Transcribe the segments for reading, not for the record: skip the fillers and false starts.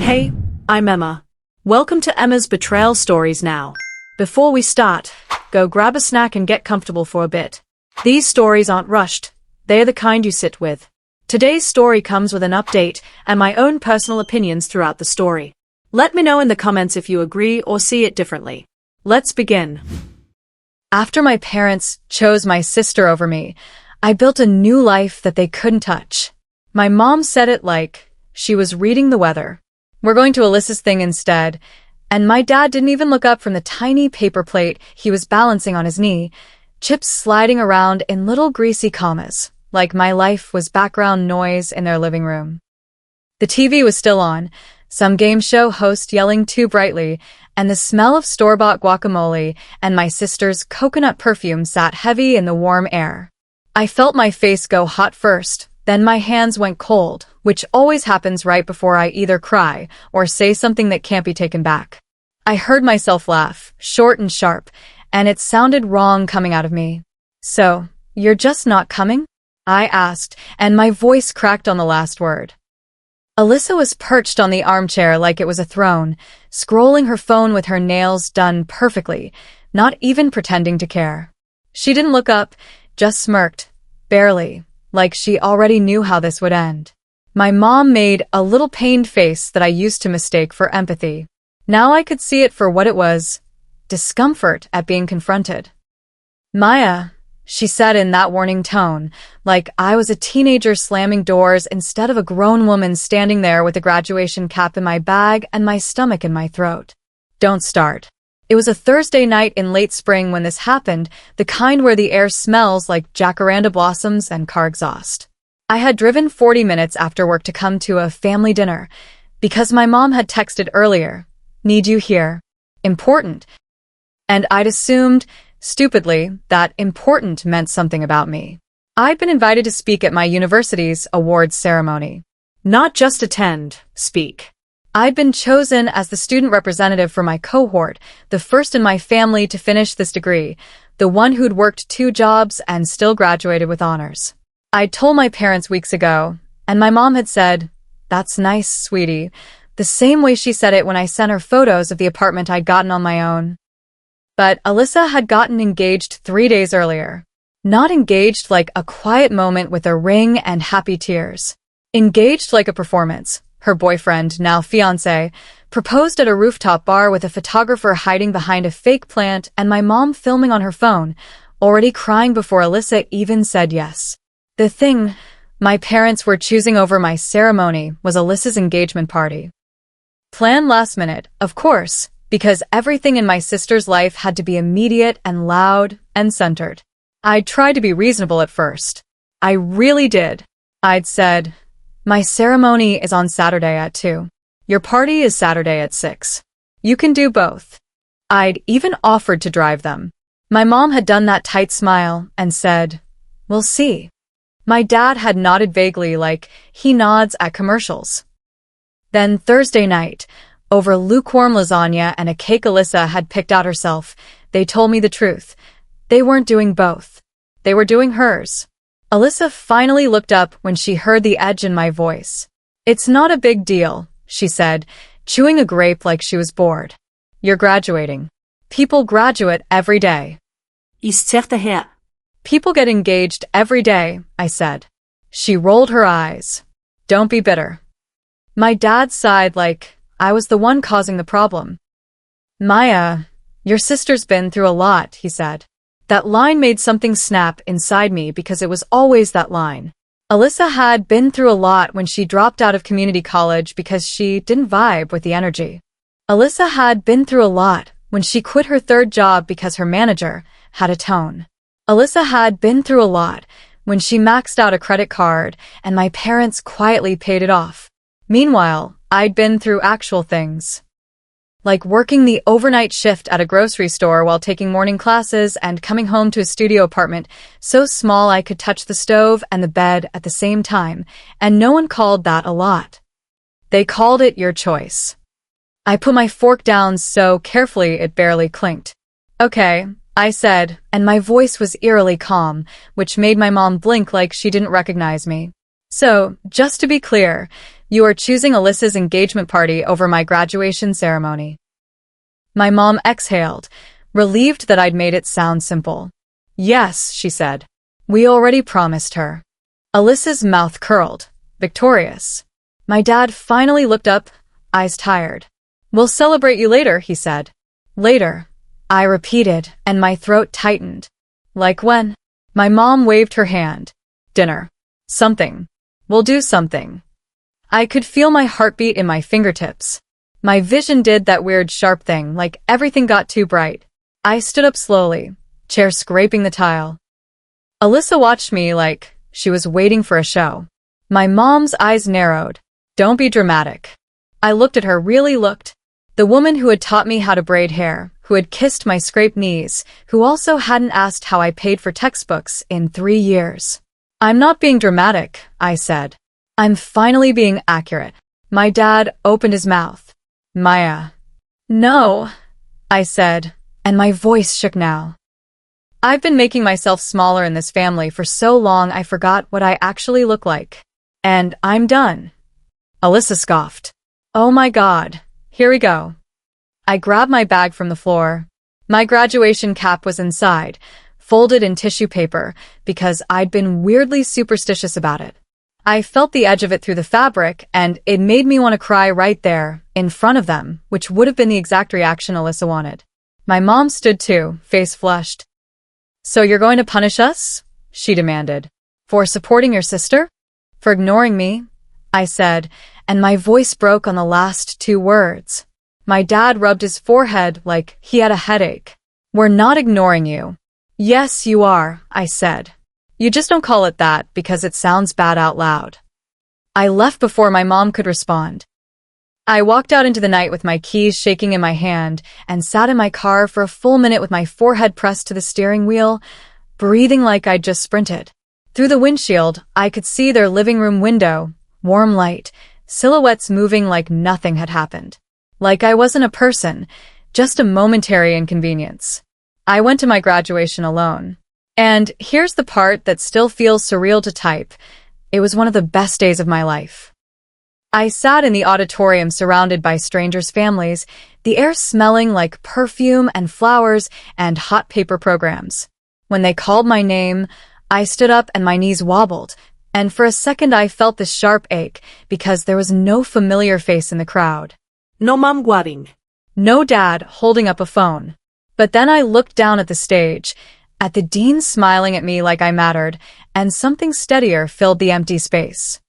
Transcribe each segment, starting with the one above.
Hey, I'm Emma. Welcome to Emma's Betrayal Stories now. Before we start, go grab a snack and get comfortable for a bit. These stories aren't rushed. They're the kind you sit with. Today's story comes with an update and my own personal opinions throughout the story. Let me know in the comments if you agree or see it differently. Let's begin. After my parents chose my sister over me, I built a new life that they couldn't touch. My mom said it like she was reading the weather. We're going to Alyssa's thing instead, and my dad didn't even look up from the tiny paper plate he was balancing on his knee, chips sliding around in little greasy commas, like my life was background noise in their living room. The TV was still on, some game show host yelling too brightly, and the smell of store-bought guacamole and my sister's coconut perfume sat heavy in the warm air. I felt my face go hot first, then my hands went cold, which always happens right before I either cry or say something that can't be taken back. I heard myself laugh, short and sharp, and it sounded wrong coming out of me. "So, you're just not coming?" I asked, and my voice cracked on the last word. Alyssa was perched on the armchair like it was a throne, scrolling her phone with her nails done perfectly, not even pretending to care. She didn't look up, just smirked, barely, like she already knew how this would end. My mom made a little pained face that I used to mistake for empathy. Now I could see it for what it was, discomfort at being confronted. "Maya," she said in that warning tone, like I was a teenager slamming doors instead of a grown woman standing there with a graduation cap in my bag and my stomach in my throat. "Don't start." It was a Thursday night in late spring when this happened, the kind where the air smells like jacaranda blossoms and car exhaust. I had driven 40 minutes after work to come to a family dinner, because my mom had texted earlier, "Need you here. Important." And I'd assumed, stupidly, that important meant something about me. I'd been invited to speak at my university's awards ceremony. Not just attend, speak. I'd been chosen as the student representative for my cohort, the first in my family to finish this degree, the one who'd worked 2 jobs and still graduated with honors. I'd told my parents weeks ago, and my mom had said, "That's nice, sweetie," the same way she said it when I sent her photos of the apartment I'd gotten on my own. But Alyssa had gotten engaged 3 days earlier. Not engaged like a quiet moment with a ring and happy tears. Engaged like a performance. Her boyfriend, now fiancé, proposed at a rooftop bar with a photographer hiding behind a fake plant and my mom filming on her phone, already crying before Alyssa even said yes. The thing my parents were choosing over my ceremony was Alyssa's engagement party. Planned last minute, of course, because everything in my sister's life had to be immediate and loud and centered. I tried to be reasonable at first. I really did. I'd said, "My ceremony is on Saturday at 2. Your party is Saturday at 6. You can do both." I'd even offered to drive them. My mom had done that tight smile and said, "We'll see." My dad had nodded vaguely like he nods at commercials. Then Thursday night, over lukewarm lasagna and a cake Alyssa had picked out herself, they told me the truth. They weren't doing both. They were doing hers. Alyssa finally looked up when she heard the edge in my voice. "It's not a big deal," she said, chewing a grape like she was bored. "You're graduating. People graduate every day." Is zegt de Heer. "People get engaged every day," I said. She rolled her eyes. "Don't be bitter." My dad sighed like I was the one causing the problem. "Maya, your sister's been through a lot," he said. That line made something snap inside me because it was always that line. Alyssa had been through a lot when she dropped out of community college because she didn't vibe with the energy. Alyssa had been through a lot when she quit her 3rd job because her manager had a tone. Alyssa had been through a lot when she maxed out a credit card and my parents quietly paid it off. Meanwhile, I'd been through actual things. Like working the overnight shift at a grocery store while taking morning classes and coming home to a studio apartment so small I could touch the stove and the bed at the same time, and no one called that a lot. They called it your choice. I put my fork down so carefully it barely clinked. "Okay," I said, and my voice was eerily calm, which made my mom blink like she didn't recognize me. "So, just to be clear, You are choosing Alyssa's engagement party over my graduation ceremony. My mom exhaled, relieved that I'd made it sound simple. Yes, she said. We already promised her. Alyssa's mouth curled, victorious. My dad finally looked up, eyes tired. We'll celebrate you later, he said. Later, I repeated, and my throat tightened. Like when? My mom waved her hand. Dinner. Something. We'll do something. I could feel my heartbeat in my fingertips. My vision did that weird sharp thing, like everything got too bright. I stood up slowly, chair scraping the tile. Alyssa watched me like she was waiting for a show. My mom's eyes narrowed. Don't be dramatic. I looked at her, really looked. The woman who had taught me how to braid hair, who had kissed my scraped knees, who also hadn't asked how I paid for textbooks in 3 years. I'm not being dramatic, I said. I'm finally being accurate. My dad opened his mouth. Maya. No, I said, and my voice shook now. I've been making myself smaller in this family for so long I forgot what I actually look like. And I'm done. Alyssa scoffed. Oh my God, here we go. I grabbed my bag from the floor. My graduation cap was inside, folded in tissue paper, because I'd been weirdly superstitious about it. I felt the edge of it through the fabric, and it made me want to cry right there, in front of them, which would have been the exact reaction Alyssa wanted. My mom stood too, face flushed. So you're going to punish us? She demanded. For supporting your sister? For ignoring me? I said, and my voice broke on the last 2 words. My dad rubbed his forehead like he had a headache. We're not ignoring you. Yes, you are, I said. You just don't call it that because it sounds bad out loud. I left before my mom could respond. I walked out into the night with my keys shaking in my hand and sat in my car for a full minute with my forehead pressed to the steering wheel, breathing like I'd just sprinted. Through the windshield, I could see their living room window, warm light, silhouettes moving like nothing had happened. Like I wasn't a person, just a momentary inconvenience. I went to my graduation alone. And here's the part that still feels surreal to type. It was one of the best days of my life. I sat in the auditorium surrounded by strangers' families, the air smelling like perfume and flowers and hot paper programs. When they called my name, I stood up and my knees wobbled, and for a second I felt this sharp ache because there was no familiar face in the crowd. No mom guarding. No dad holding up a phone. But then I looked down at the stage, at the dean smiling at me like I mattered, and something steadier filled the empty space.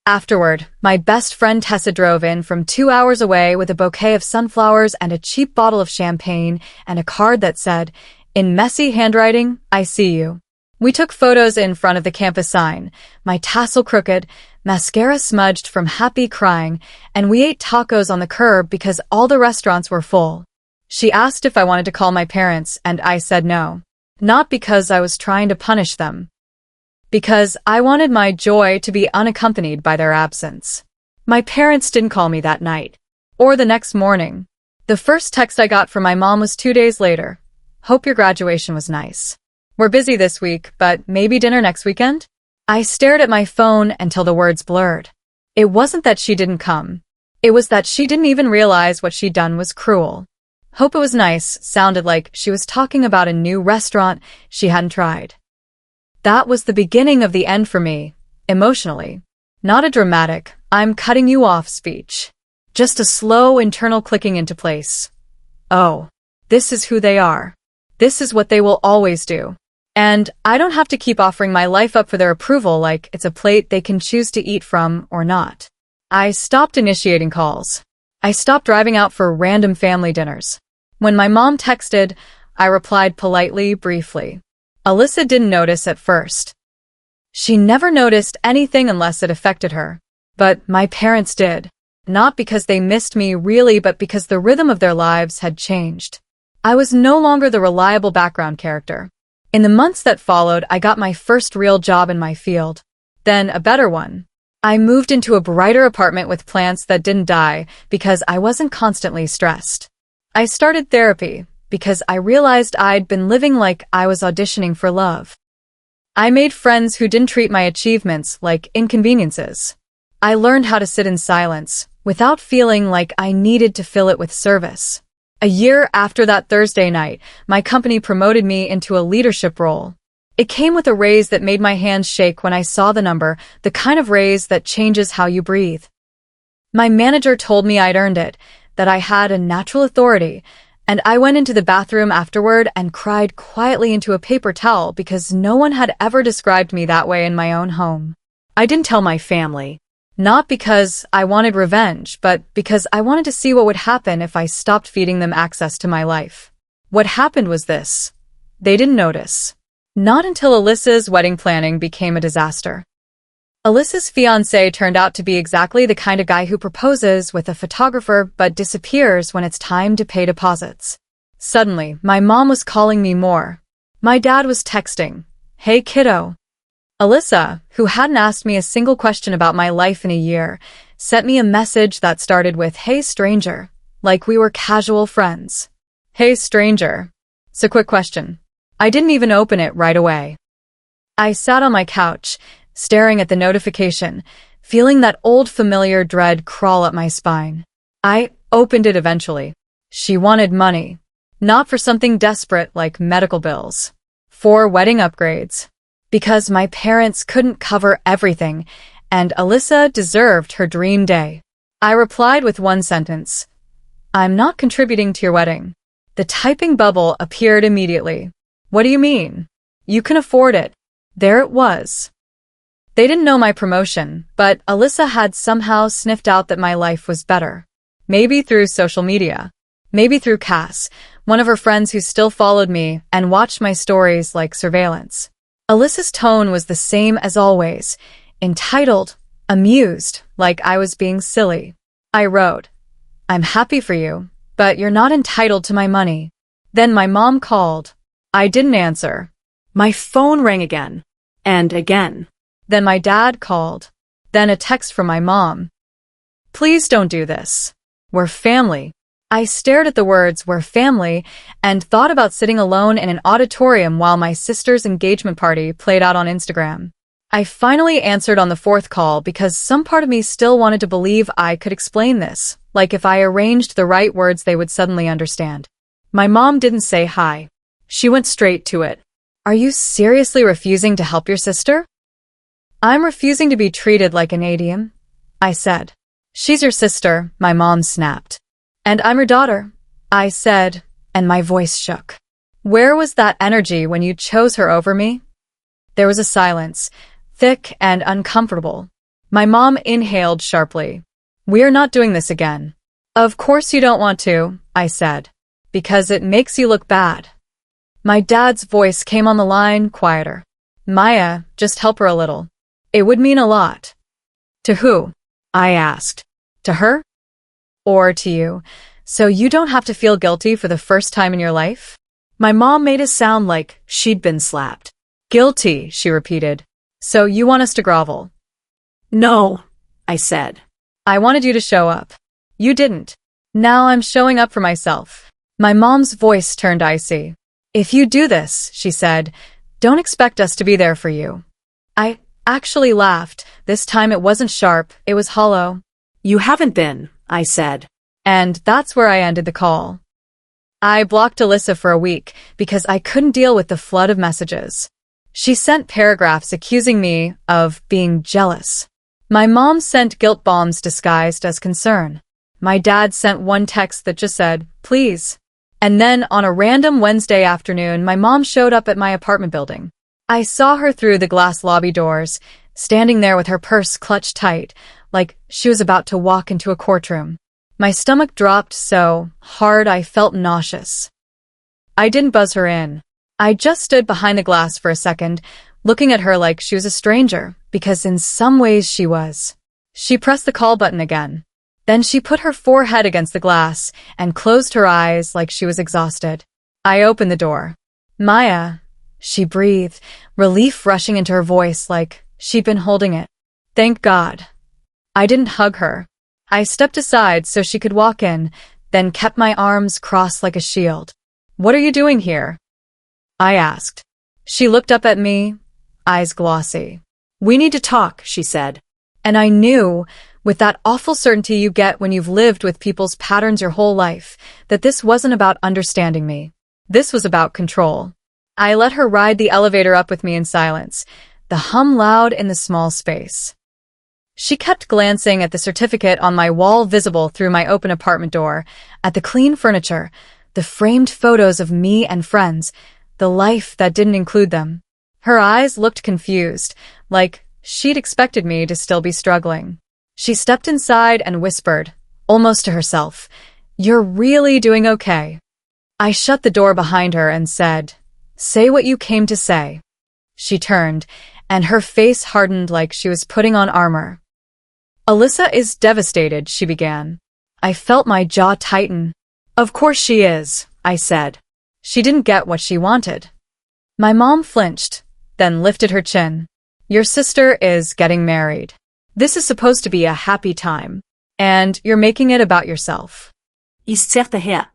Afterward, my best friend Tessa drove in from 2 hours away with a bouquet of sunflowers and a cheap bottle of champagne and a card that said, in messy handwriting, I see you. We took photos in front of the campus sign, my tassel crooked, mascara smudged from happy crying, and we ate tacos on the curb because all the restaurants were full. She asked if I wanted to call my parents, and I said no. Not because I was trying to punish them. Because I wanted my joy to be unaccompanied by their absence. My parents didn't call me that night. Or the next morning. The first text I got from my mom was 2 days later. Hope your graduation was nice. We're busy this week, but maybe dinner next weekend? I stared at my phone until the words blurred. It wasn't that she didn't come. It was that she didn't even realize what she'd done was cruel. Hope it was nice sounded like she was talking about a new restaurant she hadn't tried. That was the beginning of the end for me, emotionally. Not a dramatic, I'm cutting you off speech. Just a slow internal clicking into place. Oh, this is who they are. This is what they will always do. And I don't have to keep offering my life up for their approval like it's a plate they can choose to eat from or not. I stopped initiating calls. I stopped driving out for random family dinners. When my mom texted, I replied politely, briefly. Alyssa didn't notice at first. She never noticed anything unless it affected her. But my parents did. Not because they missed me really, but because the rhythm of their lives had changed. I was no longer the reliable background character. In the months that followed, I got my first real job in my field. Then a better one. I moved into a brighter apartment with plants that didn't die because I wasn't constantly stressed. I started therapy because I realized I'd been living like I was auditioning for love. I made friends who didn't treat my achievements like inconveniences. I learned how to sit in silence, without feeling like I needed to fill it with service. A year after that Thursday night, my company promoted me into a leadership role. It came with a raise that made my hands shake when I saw the number, the kind of raise that changes how you breathe. My manager told me I'd earned it, that I had a natural authority, and I went into the bathroom afterward and cried quietly into a paper towel because no one had ever described me that way in my own home. I didn't tell my family. Not because I wanted revenge, but because I wanted to see what would happen if I stopped feeding them access to my life. What happened was this. They didn't notice. Not until Alyssa's wedding planning became a disaster. Alyssa's fiancé turned out to be exactly the kind of guy who proposes with a photographer but disappears when it's time to pay deposits. Suddenly, my mom was calling me more. My dad was texting, "Hey kiddo." Alyssa, who hadn't asked me a single question about my life in a year, sent me a message that started with, "Hey stranger," like we were casual friends. "Hey stranger." So quick question. I didn't even open it right away. I sat on my couch, staring at the notification, feeling that old familiar dread crawl up my spine. I opened it eventually. She wanted money. Not for something desperate like medical bills. For wedding upgrades. Because my parents couldn't cover everything, and Alyssa deserved her dream day. I replied with one sentence. "I'm not contributing to your wedding." The typing bubble appeared immediately. "What do you mean? You can afford it." There it was. They didn't know my promotion, but Alyssa had somehow sniffed out that my life was better. Maybe through social media. Maybe through Cass, one of her friends who still followed me and watched my stories like surveillance. Alyssa's tone was the same as always, entitled, amused, like I was being silly. I wrote, "I'm happy for you, but you're not entitled to my money." Then my mom called. I didn't answer. My phone rang again. And again. Then my dad called. Then a text from my mom. "Please don't do this. We're family." I stared at the words "we're family" and thought about sitting alone in an auditorium while my sister's engagement party played out on Instagram. I finally answered on the fourth call because some part of me still wanted to believe I could explain this, like if I arranged the right words they would suddenly understand. My mom didn't say hi. She went straight to it. "Are you seriously refusing to help your sister?" "I'm refusing to be treated like an idiot," I said. "She's your sister," my mom snapped. "And I'm her daughter," I said, and my voice shook. "Where was that energy when you chose her over me?" There was a silence, thick and uncomfortable. My mom inhaled sharply. "We are not doing this again." "Of course you don't want to," I said. "Because it makes you look bad." My dad's voice came on the line, quieter. "Maya, just help her a little. It would mean a lot." "To who?" I asked. "To her? Or to you, so you don't have to feel guilty for the first time in your life?" My mom made it sound like she'd been slapped. "Guilty," she repeated. "So you want us to grovel?" "No," I said. "I wanted you to show up. You didn't. Now I'm showing up for myself." My mom's voice turned icy. "If you do this," she said, "don't expect us to be there for you." I actually laughed. This time it wasn't sharp, it was hollow. "You haven't been," I said. And that's where I ended the call. I blocked Alyssa for a week because I couldn't deal with the flood of messages. She sent paragraphs accusing me of being jealous. My mom sent guilt bombs disguised as concern. My dad sent one text that just said, "Please." And then on a random Wednesday afternoon, my mom showed up at my apartment building. I saw her through the glass lobby doors, standing there with her purse clutched tight, like she was about to walk into a courtroom. My stomach dropped so hard I felt nauseous. I didn't buzz her in. I just stood behind the glass for a second, looking at her like she was a stranger, because in some ways she was. She pressed the call button again. Then she put her forehead against the glass and closed her eyes like she was exhausted. I opened the door. "Maya," she breathed, relief rushing into her voice like she'd been holding it. Thank God. I didn't hug her. I stepped aside so she could walk in, then kept my arms crossed like a shield. "What are you doing here?" I asked. She looked up at me, eyes glossy. "We need to talk," she said. And I knew, with that awful certainty you get when you've lived with people's patterns your whole life, that this wasn't about understanding me. This was about control. I let her ride the elevator up with me in silence, the hum loud in the small space. She kept glancing at the certificate on my wall visible through my open apartment door, at the clean furniture, the framed photos of me and friends, the life that didn't include them. Her eyes looked confused, like she'd expected me to still be struggling. She stepped inside and whispered, almost to herself, "You're really doing okay." I shut the door behind her and said, "Say what you came to say." She turned, and her face hardened like she was putting on armor. "Alyssa is devastated," she began. I felt my jaw tighten. "Of course she is," I said. "She didn't get what she wanted." My mom flinched, then lifted her chin. "Your sister is getting married. This is supposed to be a happy time, and you're making it about yourself." Ist zegt de Heer.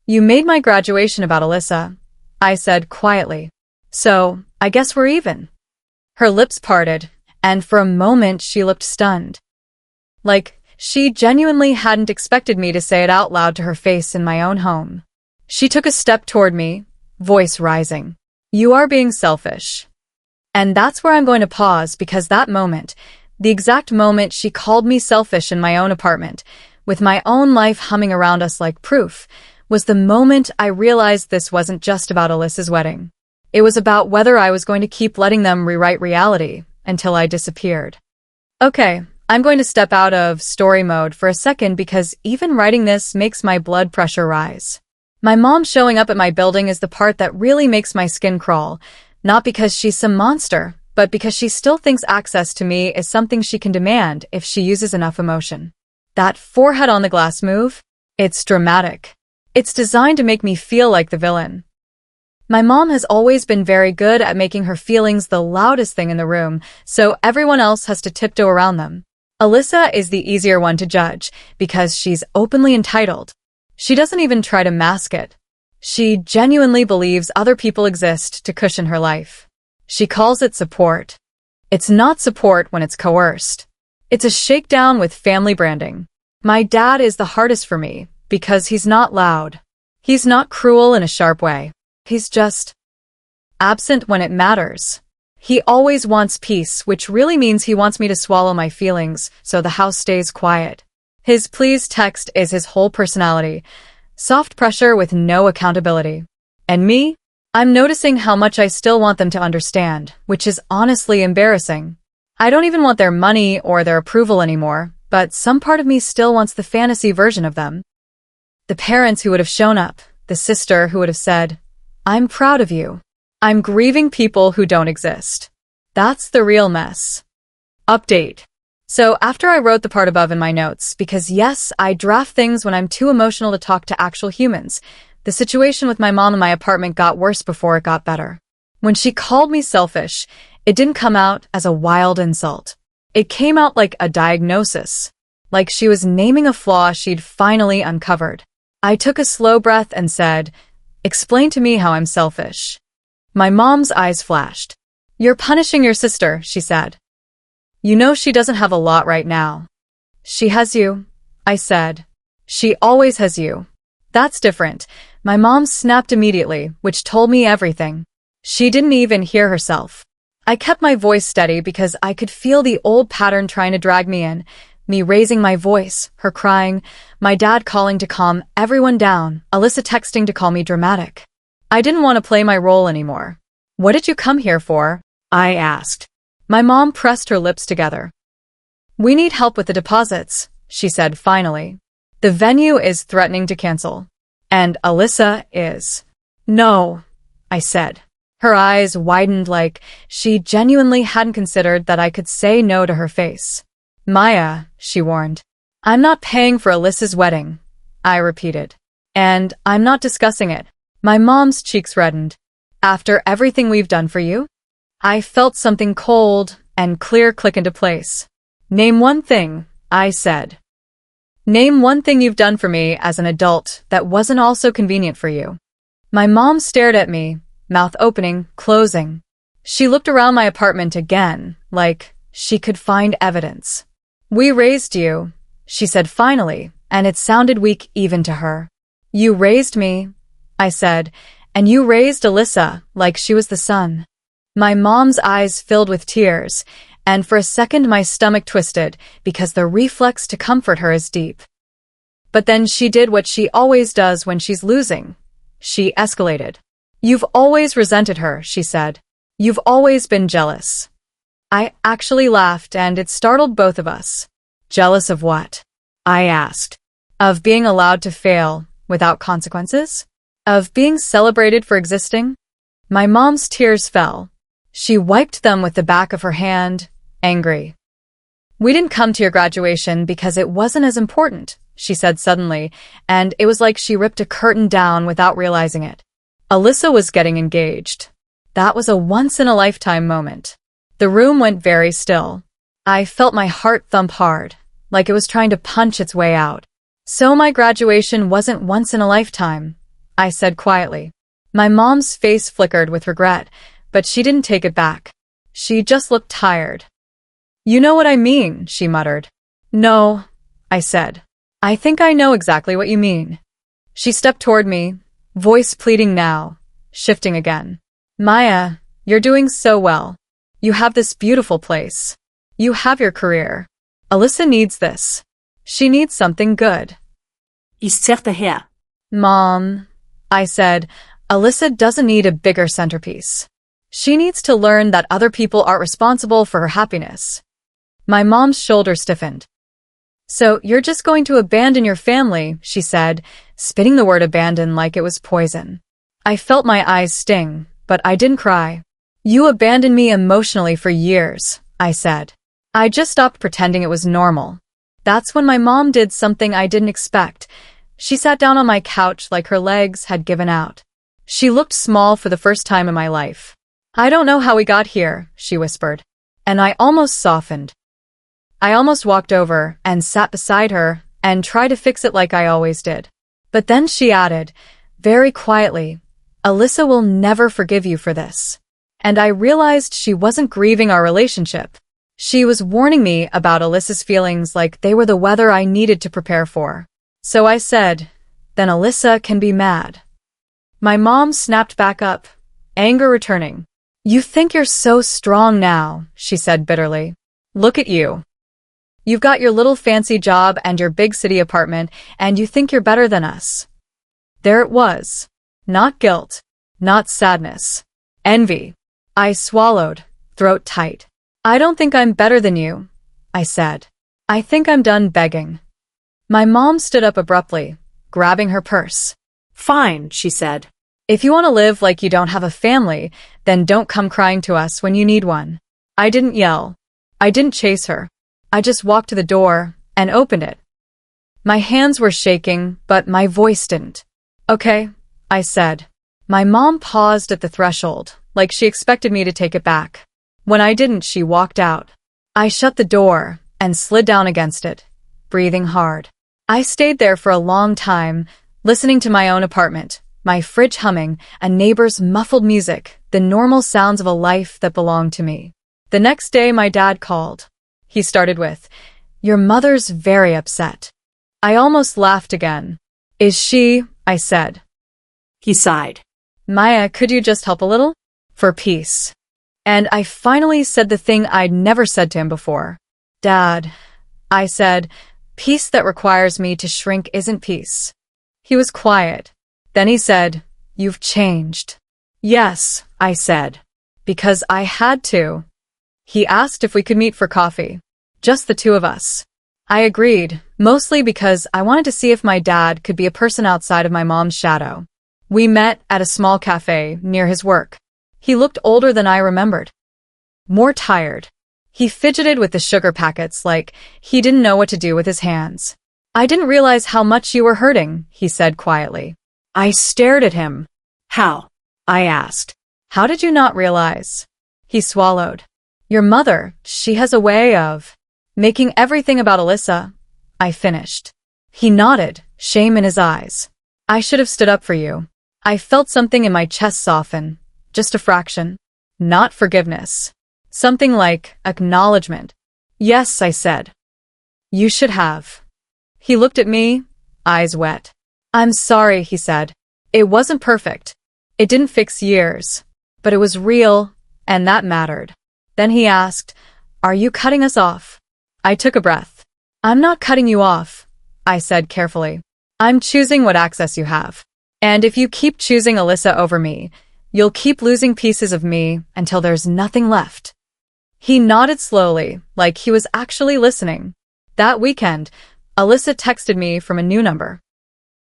"You made my graduation about Alyssa," I said quietly. "So, I guess we're even." Her lips parted, and for a moment she looked stunned. Like, she genuinely hadn't expected me to say it out loud to her face in my own home. She took a step toward me, voice rising. "You are being selfish." And that's where I'm going to pause, because that moment, the exact moment she called me selfish in my own apartment, with my own life humming around us like proof, was the moment I realized this wasn't just about Alyssa's wedding. It was about whether I was going to keep letting them rewrite reality until I disappeared. Okay, I'm going to step out of story mode for a second, because even writing this makes my blood pressure rise. My mom showing up at my building is the part that really makes my skin crawl, not because she's some monster, but because she still thinks access to me is something she can demand if she uses enough emotion. That forehead on the glass move? It's dramatic. It's designed to make me feel like the villain. My mom has always been very good at making her feelings the loudest thing in the room, so everyone else has to tiptoe around them. Alyssa is the easier one to judge, because she's openly entitled. She doesn't even try to mask it. She genuinely believes other people exist to cushion her life. She calls it support. It's not support when it's coerced. It's a shakedown with family branding. My dad is the hardest for me, because he's not loud. He's not cruel in a sharp way. He's just absent when it matters. He always wants peace, which really means he wants me to swallow my feelings so the house stays quiet. His please text is his whole personality. Soft pressure with no accountability. And me? I'm noticing how much I still want them to understand, which is honestly embarrassing. I don't even want their money or their approval anymore, but some part of me still wants the fantasy version of them. The parents who would have shown up, the sister who would have said, "I'm proud of you." I'm grieving people who don't exist. That's the real mess. Update. So after I wrote the part above in my notes, because yes, I draft things when I'm too emotional to talk to actual humans, the situation with my mom in my apartment got worse before it got better. When she called me selfish, it didn't come out as a wild insult. It came out like a diagnosis, like she was naming a flaw she'd finally uncovered. I took a slow breath and said, "Explain to me how I'm selfish." My mom's eyes flashed. "You're punishing your sister," she said. "You know she doesn't have a lot right now." "She has you," I said. "She always has you." "That's different." My mom snapped immediately, which told me everything. She didn't even hear herself. I kept my voice steady because I could feel the old pattern trying to drag me in, me raising my voice, her crying, my dad calling to calm everyone down, Alyssa texting to call me dramatic. I didn't want to play my role anymore. "What did you come here for?" I asked. My mom pressed her lips together. "We need help with the deposits," she said finally. "The venue is threatening to cancel. And Alyssa is." "No," I said. Her eyes widened like she genuinely hadn't considered that I could say no to her face. "Maya," she warned. "I'm not paying for Alyssa's wedding," I repeated. "And I'm not discussing it." My mom's cheeks reddened. "After everything we've done for you?" I felt something cold and clear click into place. "Name one thing," I said. "Name one thing you've done for me as an adult that wasn't also convenient for you." My mom stared at me, mouth opening, closing. She looked around my apartment again, like she could find evidence. We raised you, she said finally, and it sounded weak even to her. You raised me, I said, and you raised Alyssa like she was the sun. My mom's eyes filled with tears, and for a second my stomach twisted because the reflex to comfort her is deep. But then she did what she always does when she's losing. She escalated. You've always resented her, she said. You've always been jealous. I actually laughed, and it startled both of us. Jealous of what? I asked. Of being allowed to fail without consequences? Of being celebrated for existing? My mom's tears fell. She wiped them with the back of her hand, angry. We didn't come to your graduation because it wasn't as important, she said suddenly, and it was like she ripped a curtain down without realizing it. Alyssa was getting engaged. That was a once-in-a-lifetime moment. The room went very still. I felt my heart thump hard, like it was trying to punch its way out. So my graduation wasn't once in a lifetime, I said quietly. My mom's face flickered with regret, but she didn't take it back. She just looked tired. You know what I mean, she muttered. No, I said. I think I know exactly what you mean. She stepped toward me, voice pleading now, shifting again. Maya, you're doing so well. You have this beautiful place. You have your career. Alyssa needs this. She needs something good. Ich zerrte her. Mom, I said, Alyssa doesn't need a bigger centerpiece. She needs to learn that other people aren't responsible for her happiness. My mom's shoulder stiffened. So you're just going to abandon your family, she said, spitting the word abandon like it was poison. I felt my eyes sting, but I didn't cry. You abandoned me emotionally for years, I said. I just stopped pretending it was normal. That's when my mom did something I didn't expect. She sat down on my couch like her legs had given out. She looked small for the first time in my life. I don't know how we got here, she whispered. And I almost softened. I almost walked over and sat beside her and tried to fix it like I always did. But then she added, very quietly, Alyssa will never forgive you for this. And I realized she wasn't grieving our relationship. She was warning me about Alyssa's feelings like they were the weather I needed to prepare for. So I said, then Alyssa can be mad. My mom snapped back up, anger returning. You think you're so strong now, she said bitterly. Look at you. You've got your little fancy job and your big city apartment, and you think you're better than us. There it was. Not guilt. Not sadness. Envy. I swallowed, throat tight. I don't think I'm better than you, I said. I think I'm done begging. My mom stood up abruptly, grabbing her purse. Fine, she said. If you want to live like you don't have a family, then don't come crying to us when you need one. I didn't yell. I didn't chase her. I just walked to the door and opened it. My hands were shaking, but my voice didn't. Okay, I said. My mom paused at the threshold, like she expected me to take it back. When I didn't, she walked out. I shut the door and slid down against it, breathing hard. I stayed there for a long time, listening to my own apartment, my fridge humming, a neighbor's muffled music, the normal sounds of a life that belonged to me. The next day, my dad called. He started with, Your mother's very upset. I almost laughed again. Is she? I said. He sighed. Maya, could you just help a little? For peace. And I finally said the thing I'd never said to him before. Dad, I said, peace that requires me to shrink isn't peace. He was quiet. Then he said, You've changed. Yes, I said. Because I had to. He asked if we could meet for coffee. Just the two of us. I agreed, mostly because I wanted to see if my dad could be a person outside of my mom's shadow. We met at a small cafe near his work. He looked older than I remembered. More tired. He fidgeted with the sugar packets like he didn't know what to do with his hands. I didn't realize how much you were hurting, he said quietly. I stared at him. How? I asked. How did you not realize? He swallowed. Your mother, she has a way of making everything about Alyssa. I finished. He nodded, shame in his eyes. I should have stood up for you. I felt something in my chest soften. Just a fraction. Not forgiveness. Something like acknowledgement. Yes, I said. You should have. He looked at me, eyes wet. I'm sorry, he said. It wasn't perfect. It didn't fix years. But it was real, and that mattered. Then he asked, Are you cutting us off? I took a breath. I'm not cutting you off, I said carefully. I'm choosing what access you have. And if you keep choosing Alyssa over me, you'll keep losing pieces of me until there's nothing left. He nodded slowly, like he was actually listening. That weekend, Alyssa texted me from a new number.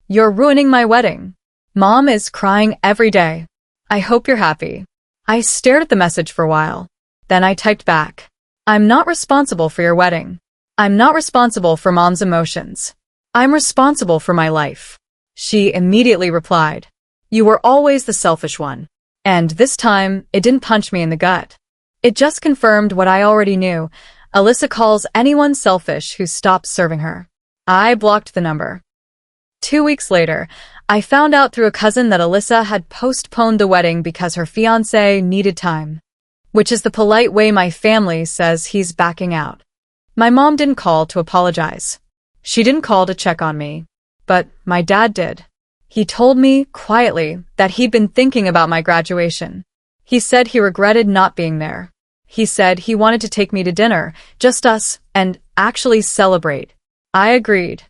You're ruining my wedding. Mom is crying every day. I hope you're happy. I stared at the message for a while. Then I typed back. I'm not responsible for your wedding. I'm not responsible for Mom's emotions. I'm responsible for my life. She immediately replied. You were always the selfish one. And this time, it didn't punch me in the gut. It just confirmed what I already knew. Alyssa calls anyone selfish who stops serving her. I blocked the number. 2 weeks later, I found out through a cousin that Alyssa had postponed the wedding because her fiancé needed time, which is the polite way my family says he's backing out. My mom didn't call to apologize. She didn't call to check on me, but my dad did. He told me, quietly, that he'd been thinking about my graduation. He said he regretted not being there. He said he wanted to take me to dinner, just us, and actually celebrate. I agreed.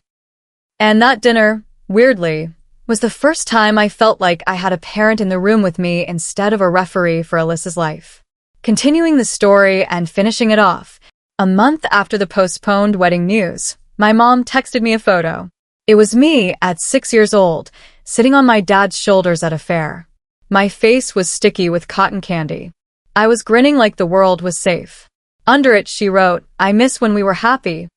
And that dinner, weirdly, was the first time I felt like I had a parent in the room with me instead of a referee for Alyssa's life. Continuing the story and finishing it off, a month after the postponed wedding news, my mom texted me a photo. It was me at 6 years old, sitting on my dad's shoulders at a fair. My face was sticky with cotton candy. I was grinning like the world was safe. Under it, she wrote, I miss when we were happy.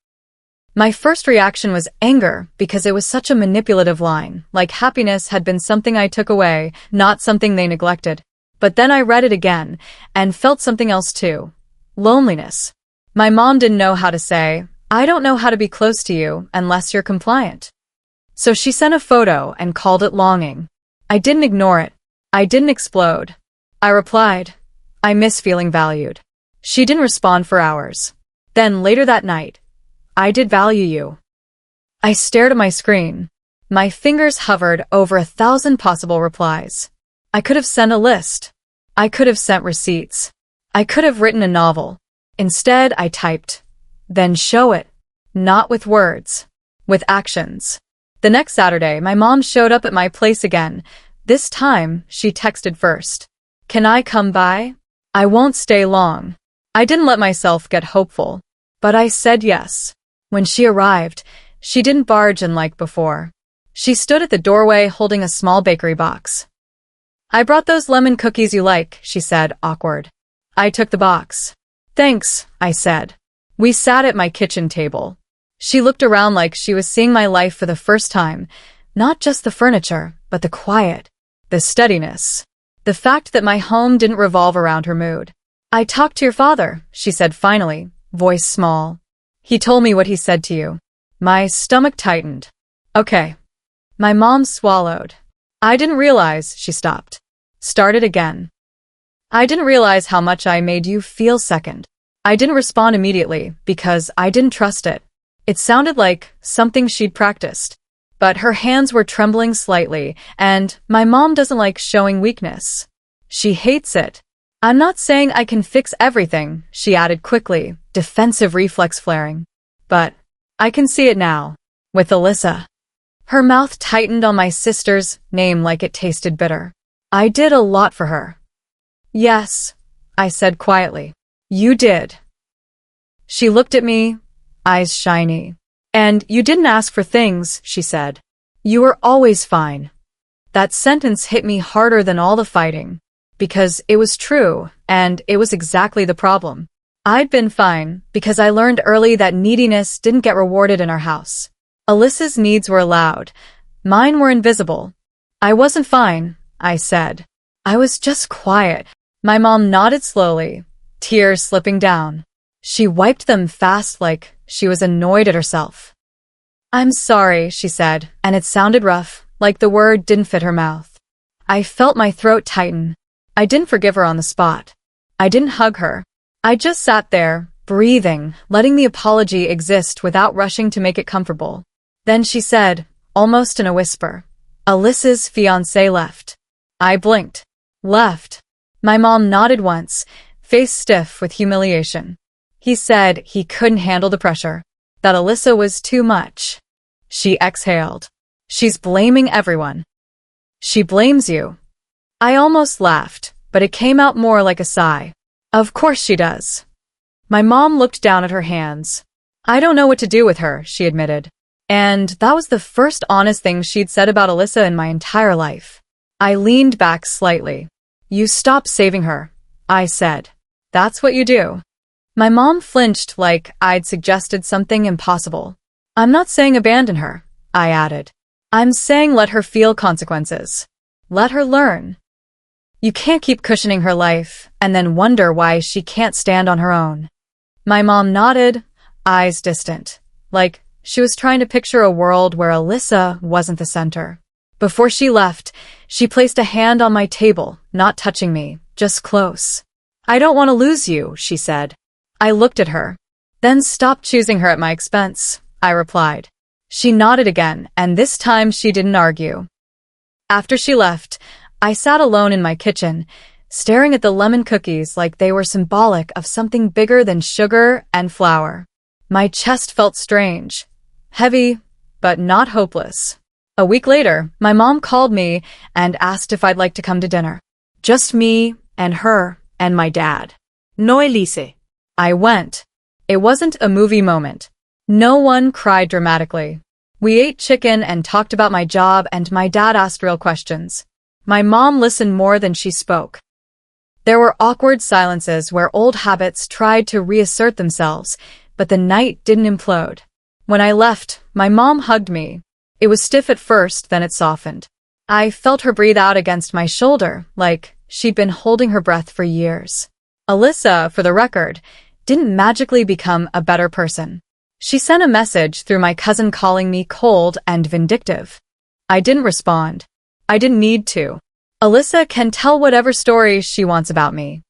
My first reaction was anger because it was such a manipulative line, like happiness had been something I took away, not something they neglected. But then I read it again and felt something else too. Loneliness. My mom didn't know how to say, I don't know how to be close to you unless you're compliant. So she sent a photo and called it longing. I didn't ignore it. I didn't explode. I replied, I miss feeling valued. She didn't respond for hours. Then later that night, I did value you. I stared at my screen. My fingers hovered over 1,000 possible replies. I could have sent a list. I could have sent receipts. I could have written a novel. Instead, I typed, then show it. Not with words, with actions. The next Saturday, my mom showed up at my place again. This time, she texted first. Can I come by? I won't stay long. I didn't let myself get hopeful, but I said yes. When she arrived, she didn't barge in like before. She stood at the doorway holding a small bakery box. I brought those lemon cookies you like, she said, awkward. I took the box. Thanks, I said. We sat at my kitchen table. She looked around like she was seeing my life for the first time, not just the furniture, but the quiet, the steadiness, the fact that my home didn't revolve around her mood. I talked to your father, she said finally, voice small. He told me what he said to you. My stomach tightened. Okay. My mom swallowed. I didn't realize, she stopped. Started again. I didn't realize how much I made you feel second. I didn't respond immediately because I didn't trust it. It sounded like something she'd practiced. But her hands were trembling slightly, and my mom doesn't like showing weakness. She hates it. I'm not saying I can fix everything, she added quickly, defensive reflex flaring. But I can see it now. With Alyssa. Her mouth tightened on my sister's name like it tasted bitter. I did a lot for her. Yes, I said quietly. You did. She looked at me, eyes shiny. And you didn't ask for things, she said. You were always fine. That sentence hit me harder than all the fighting. Because it was true, and it was exactly the problem. I'd been fine, because I learned early that neediness didn't get rewarded in our house. Alyssa's needs were allowed. Mine were invisible. I wasn't fine, I said. I was just quiet. My mom nodded slowly, tears slipping down. She wiped them fast like she was annoyed at herself. I'm sorry, she said, and it sounded rough, like the word didn't fit her mouth. I felt my throat tighten. I didn't forgive her on the spot. I didn't hug her. I just sat there, breathing, letting the apology exist without rushing to make it comfortable. Then she said, almost in a whisper, Alyssa's fiancé left. I blinked. Left. My mom nodded once, face stiff with humiliation. He said he couldn't handle the pressure, that Alyssa was too much. She exhaled. She's blaming everyone. She blames you. I almost laughed, but it came out more like a sigh. Of course she does. My mom looked down at her hands. I don't know what to do with her, she admitted. And that was the first honest thing she'd said about Alyssa in my entire life. I leaned back slightly. You stopped saving her, I said. That's what you do. My mom flinched like I'd suggested something impossible. I'm not saying abandon her, I added. I'm saying let her feel consequences. Let her learn. You can't keep cushioning her life and then wonder why she can't stand on her own. My mom nodded, eyes distant, like she was trying to picture a world where Alyssa wasn't the center. Before she left, she placed a hand on my table, not touching me, just close. I don't want to lose you, she said. I looked at her. Then stop choosing her at my expense, I replied. She nodded again, and this time she didn't argue. After she left, I sat alone in my kitchen, staring at the lemon cookies like they were symbolic of something bigger than sugar and flour. My chest felt strange, heavy, but not hopeless. A week later, my mom called me and asked if I'd like to come to dinner. Just me and her and my dad. No, Elise. I went. It wasn't a movie moment. No one cried dramatically. We ate chicken and talked about my job, and my dad asked real questions. My mom listened more than she spoke. There were awkward silences where old habits tried to reassert themselves, but the night didn't implode. When I left, my mom hugged me. It was stiff at first, then it softened. I felt her breathe out against my shoulder, like she'd been holding her breath for years. Alyssa, for the record, didn't magically become a better person. She sent a message through my cousin calling me cold and vindictive. I didn't respond. I didn't need to. Alyssa can tell whatever story she wants about me.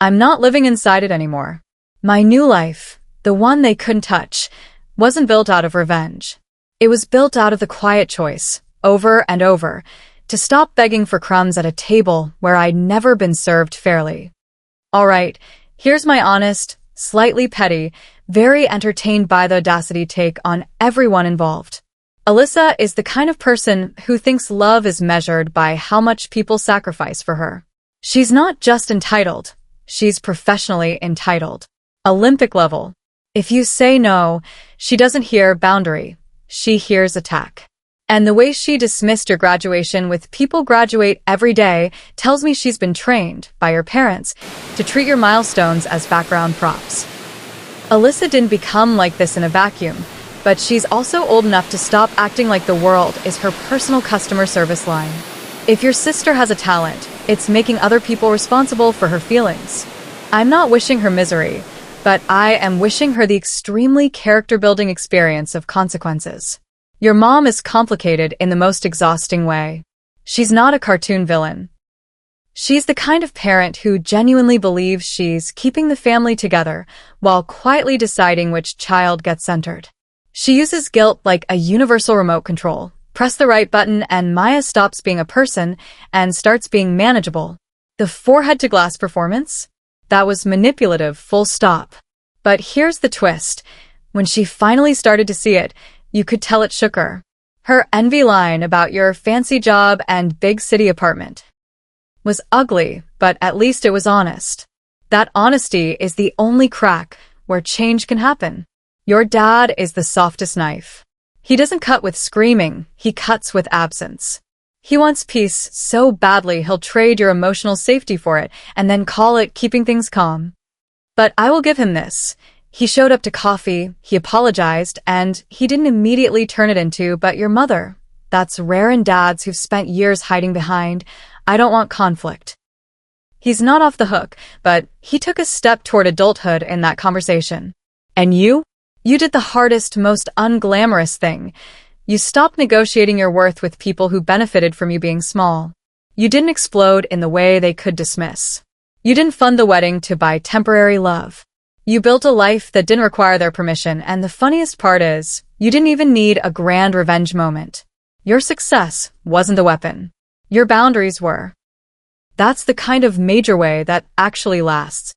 I'm not living inside it anymore. My new life, the one they couldn't touch, wasn't built out of revenge. It was built out of the quiet choice, over and over, to stop begging for crumbs at a table where I'd never been served fairly. All right, here's my honest, slightly petty, very entertained by the audacity take on everyone involved. Alyssa is the kind of person who thinks love is measured by how much people sacrifice for her. She's not just entitled, she's professionally entitled. Olympic level. If you say no, she doesn't hear boundary, she hears attack. And the way she dismissed your graduation with people graduate every day tells me she's been trained, by your parents, to treat your milestones as background props. Alyssa didn't become like this in a vacuum, but she's also old enough to stop acting like the world is her personal customer service line. If your sister has a talent, it's making other people responsible for her feelings. I'm not wishing her misery, but I am wishing her the extremely character-building experience of consequences. Your mom is complicated in the most exhausting way. She's not a cartoon villain. She's the kind of parent who genuinely believes she's keeping the family together while quietly deciding which child gets centered. She uses guilt like a universal remote control. Press the right button and Maya stops being a person and starts being manageable. The forehead-to-glass performance? That was manipulative, full stop. But here's the twist. When she finally started to see it, you could tell it shook her. Her envy line about your fancy job and big city apartment was ugly, but at least it was honest. That honesty is the only crack where change can happen. Your dad is the softest knife. He doesn't cut with screaming, he cuts with absence. He wants peace so badly he'll trade your emotional safety for it and then call it keeping things calm. But I will give him this. He showed up to coffee, he apologized, and he didn't immediately turn it into, but your mother. That's rare in dads who've spent years hiding behind, I don't want conflict. He's not off the hook, but he took a step toward adulthood in that conversation. And you? You did the hardest, most unglamorous thing. You stopped negotiating your worth with people who benefited from you being small. You didn't explode in the way they could dismiss. You didn't fund the wedding to buy temporary love. You built a life that didn't require their permission, and the funniest part is, you didn't even need a grand revenge moment. Your success wasn't the weapon. Your boundaries were. That's the kind of major way that actually lasts.